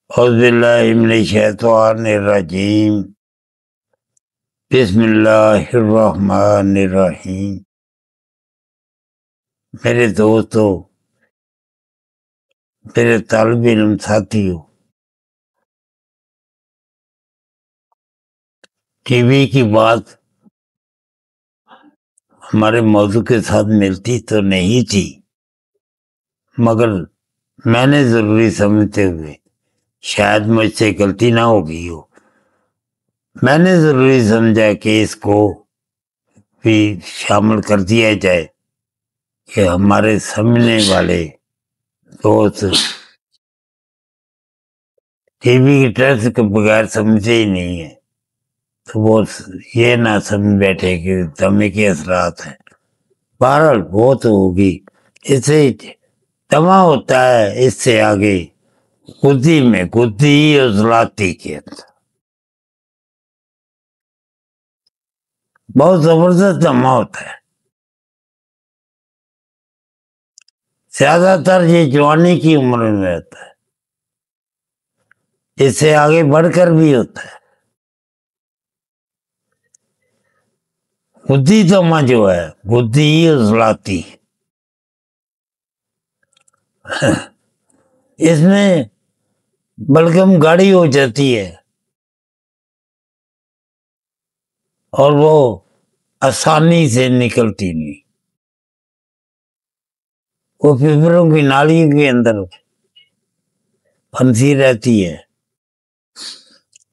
اعوذ باللہ من الشیطان الرجیم بسم اللہ الرحمن الرحیم۔ میرے دوستو، میرے طالب علم ساتھیو، ٹی وی کی بات ہمارے موضوع کے ساتھ ملتی تو نہیں تھی، مگر میں نے ضروری سمجھتے ہوئے، شاید مجھ سے غلطی نہ ہو گئی ہو، میں نے ضروری سمجھا کہ اس کو بھی شامل کر دیا جائے کہ ہمارے سمجھنے والے دوست ٹی وی کی ٹیسٹ کے بغیر سمجھے ہی نہیں ہیں، تو وہ یہ نہ سمجھ بیٹھے کہ دمے کے اثرات ہیں۔ بہرحال وہ تو ہوگی، اس سے دمہ ہوتا ہے، اس سے آگے گدی میں گدی عضلاتی کے اندر بہت زبردست دمہ ہوتا ہے۔ زیادہ تر یہ جوانی کی عمر میں ہوتا ہے، اس سے آگے بڑھ کر بھی ہوتا ہے۔ گدی دمہ جو ہے، گدی عضلاتی، اس میں بلغم گاڑی ہو جاتی ہے اور وہ آسانی سے نکلتی نہیں، وہ پھپھڑوں کی نالیوں کے اندر پھنسی رہتی ہے۔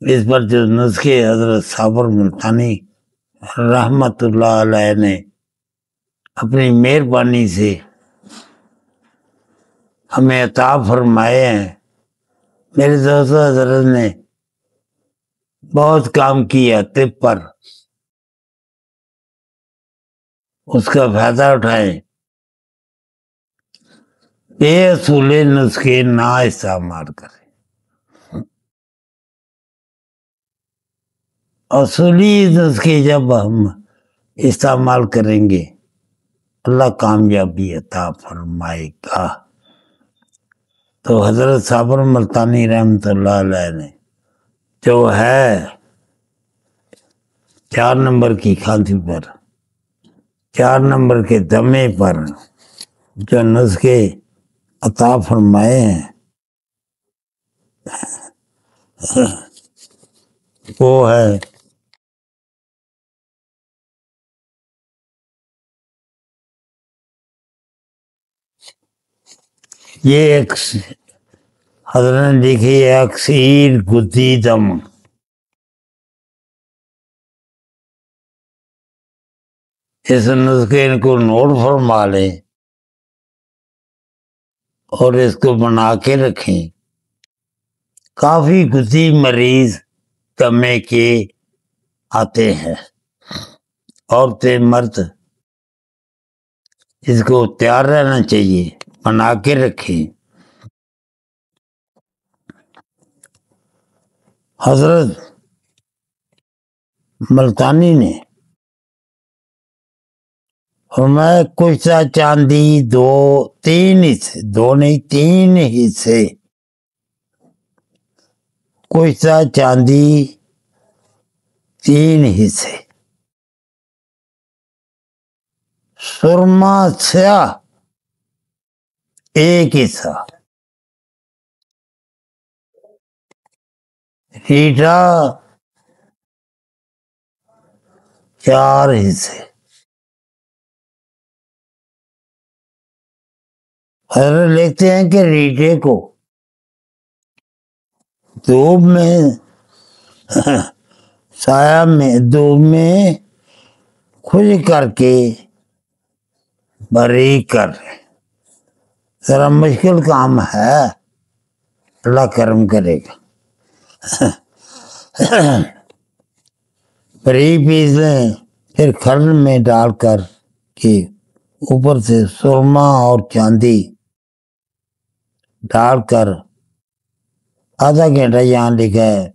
اس پر جو نسخے حضرت صابر ملتانی رحمت اللہ علیہ نے اپنی مہربانی سے ہمیں عطا فرمائے ہیں، میرے دوست حضرت نے بہت کام کیا طب پر، اس کا فائدہ اٹھائیں، بے اصول نسخے نہ استعمال کریں۔ اصولی نسخے جب ہم استعمال کریں گے اللہ کامیابی عطا فرمائے گا۔ تو حضرت صابر ملتانی رحمت اللہ علیہ نے جو ہے 4 نمبر کی کھانسی پر، 4 نمبر کے دمے پر جو نسخے عطا فرمائے ہیں وہ ہے یہ ایک حضرت نے لکھی ہے اکسیر گدی دم۔ اس نسخے کو نوٹ فرما لیں اور اس کو بنا کے رکھیں۔ کافی گدی مریض دمے کے آتے ہیں، عورتیں مرد، اس کو تیار رہنا چاہیے، بنا کے رکھیں۔ حضرت ملتانی نے فرمایا کشتہ چاندی 3 حصے، 2 نہیں 3 حصے، کشتہ چاندی 3 حصے، سرما سیاہ 1 حصہ، ریٹھا 4 حصے۔ حضرت لکھتے ہیں کہ ریٹھے کو دھوپ میں سایہ میں دھوپ میں خشک کر کے باریک کر، ذرا مشکل کام ہے، اللہ کرم کرے گا، باریک پیس لیں، پھر کھرل میں ڈال کر کے اوپر سے سرما اور چاندی ڈال کر آدھا گھنٹہ یہاں لکھا ہے،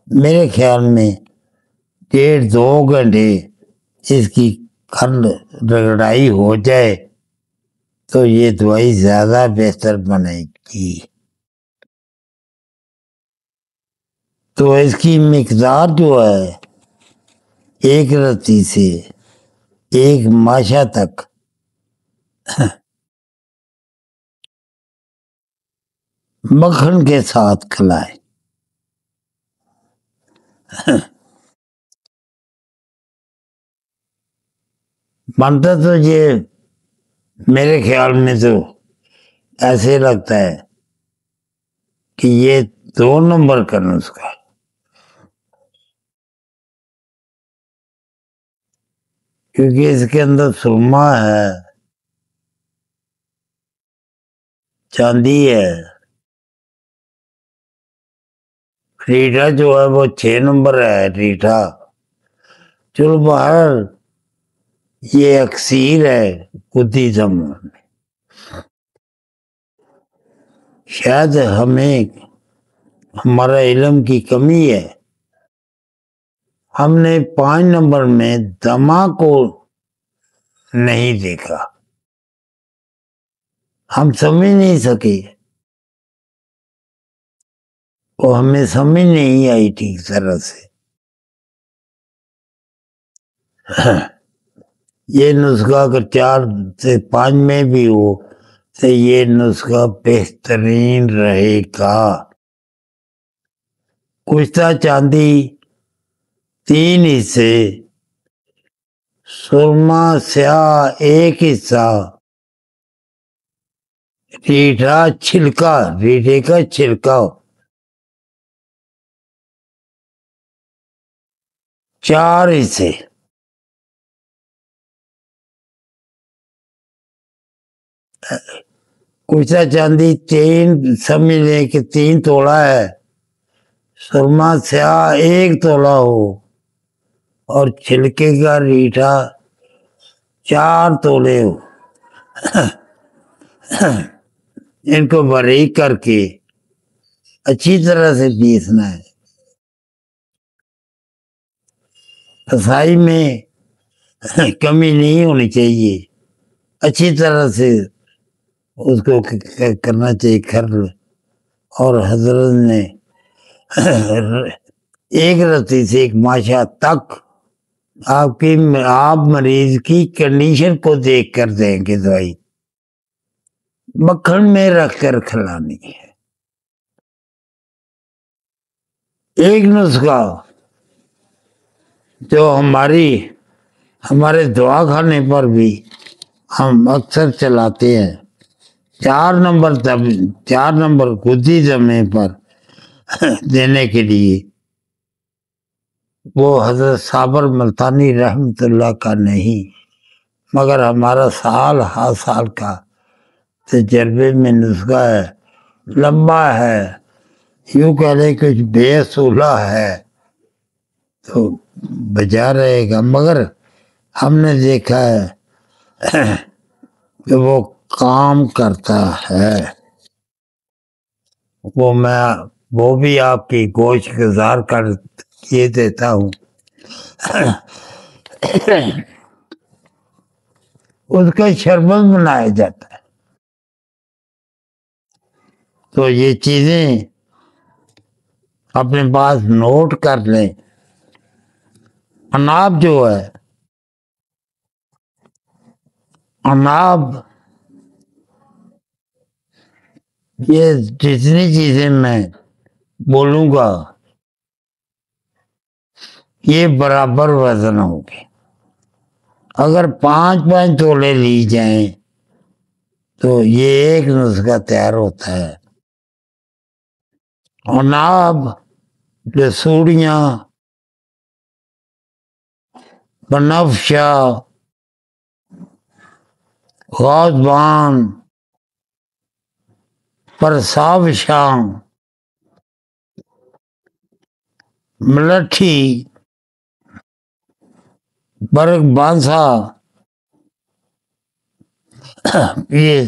میرے خیال میں 1.5-2 گھنٹے اس کی کھرل رگڑائی ہو جائے تو یہ دوائی زیادہ بہتر بنے گی۔ تو اس کی مقدار جو ہے ایک رتی سے ایک ماشا تک مکھن کے ساتھ کھلائیں۔ بنتا تو یہ میرے خیال میں تو ایسے لگتا ہے کہ یہ 2 نمبر کا نسخہ ہے، کیونکہ اس کے اندر سرما ہے، چاندی ہے، ریٹھا جو ہے وہ 6 نمبر ہے ریٹھا۔ چلو باہر یہ اکثیر ہے قدی زمان میں۔ شاید ہمیں ہمارا علم کی کمی ہے، ہم نے 5 نمبر میں دما کو نہیں دیکھا، ہم سمجھ نہیں سکے، وہ ہمیں سمجھ نہیں آئی ٹھیک طرح سے۔ یہ نسخہ اگر 4 سے 5 میں بھی ہو تو یہ نسخہ بہترین رہے گا۔ کشتہ چاندی 3 حصے، سرما سیاہ 1 حصہ، ریٹھا چھلکا، ریٹھے کا چھلکا 4 حصے، کشتہ چاندی 3 سمجھ لیں کہ 3 تولا ہے، سرما سیاہ 1 تولا ہو اور چھلکے کا ریٹھا 4 تولے ہو۔ ان کو باریک کر کے اچھی طرح سے پیسنا ہے، پسائی میں کمی نہیں ہونی چاہیے، اچھی طرح سے اس کو کرنا چاہیے کھرل۔ اور حضرت نے 1 رتی سے 1 ماشا تک آپ مریض کی کنڈیشن کو دیکھ کر دیں گے دوائی، مکھن میں رکھ کر کھلانی ہے۔ ایک نسخہ جو ہمارے دعا خانے پر بھی ہم اکثر چلاتے ہیں، 4 نمبر قدی زمے پر دینے کے لیے، وہ حضرت صابر ملتانی رحمت اللہ کا نہیں مگر ہمارا سال کا تجربے میں نسخہ ہے، لمبا ہے، یوں کہہ لیں کچھ بے اصولہ ہے تو بجا رہے گا، مگر ہم نے دیکھا ہے کہ وہ کام کرتا ہے۔ وہ بھی آپ کی گوشت گزار کر یہ دیتا ہوں۔ اس کا شربت بنایا جاتا ہے۔ تو یہ چیزیں اپنے پاس نوٹ کر لیں۔ اناب جو ہے، اناب یہ جتنی چیزیں میں بولوں گا یہ برابر وزن ہوگی۔ اگر 5 تولے لی جائیں تو یہ ایک نسخہ تیار ہوتا ہے۔ اناب، لسوڑیاں، بنفشہ، غازبان، پرساوشاں، ملٹھی، برگ بانسا، یہ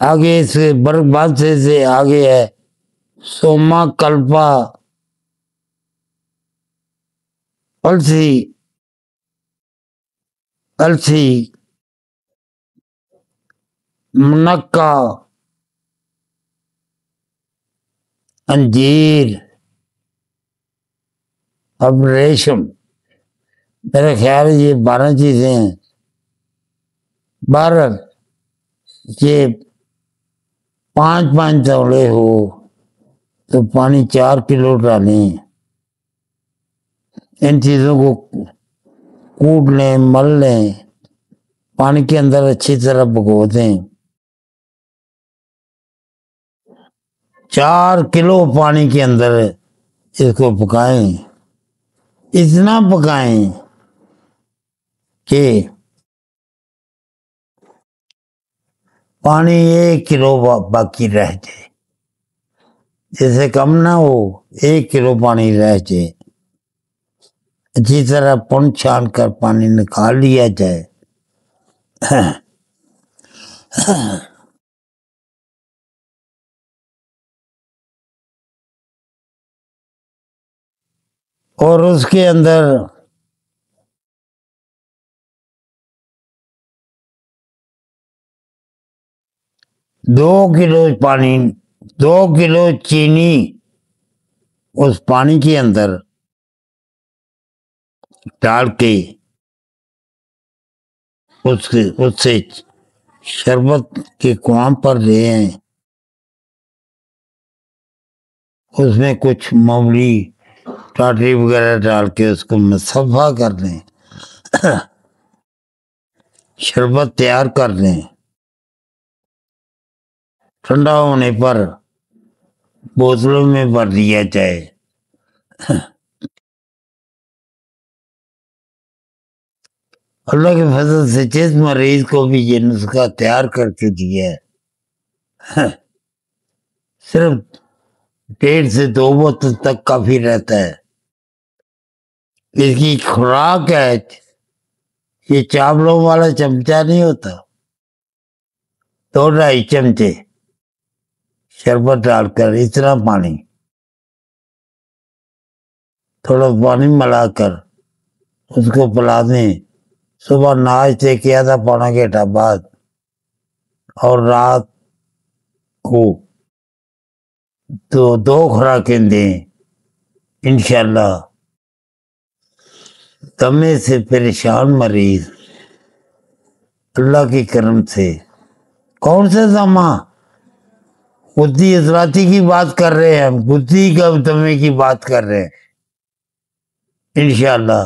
آگے سے برگ بانسے سے آگے ہے سوما کلپا، السی، منکا، انجیر، اب ریشم، میرا خیال ہے یہ 12 چیزیں ہیں۔ 12 یہ 5 تولے ہو تو پانی 4 کلو ڈالیں، ان چیزوں کو کوٹ لیں، مل لیں، پانی کے اندر اچھی طرح پکو دیں۔ 4 کلو پانی کے اندر اس کو پکائیں، اتنا پکائیں کہ پانی 1 کلو باقی رہ جائے، جیسے کم نہ ہو، 1 کلو پانی رہ جائے، اچھی طرح پن چھان کر پانی نکال لیا جائے۔ اور اس کے اندر دو کلو چینی اس پانی کے اندر ڈال کے اس سے شربت کے قوام پر لے آئیں، اس میں کچھ معمولی ٹاٹری وغیرہ ڈال کے اس کو مصفا کر دیں، شربت تیار کر دیں۔ ٹھنڈا ہونے پر بوتلوں میں بھر دیا جائے۔ اللہ کے فضل سے جس مریض کو بھی یہ نسخہ تیار کر کے دیا ہے، صرف 1.5 سے 2 بوتل تک کافی رہتا ہے۔ اس کی خوراک ہے، یہ چاولوں والا چمچہ نہیں ہوتا، 2-2.5 چمچے شربت ڈال کر اتنا پانی، تھوڑا پانی ملا کر اس کو پلا دیں، صبح ناشتے کے آدھا پونا گھنٹہ بعد، اور رات کو 2 خوراکیں دیں۔ انشاءاللہ دمے سے پریشان مریض اللہ کی کرم سے، کون سے دمہ، خودی اضلاعاتی کی بات کر رہے ہیں، ہم خودی کا دمے کی بات کر رہے ہیں، انشاءاللہ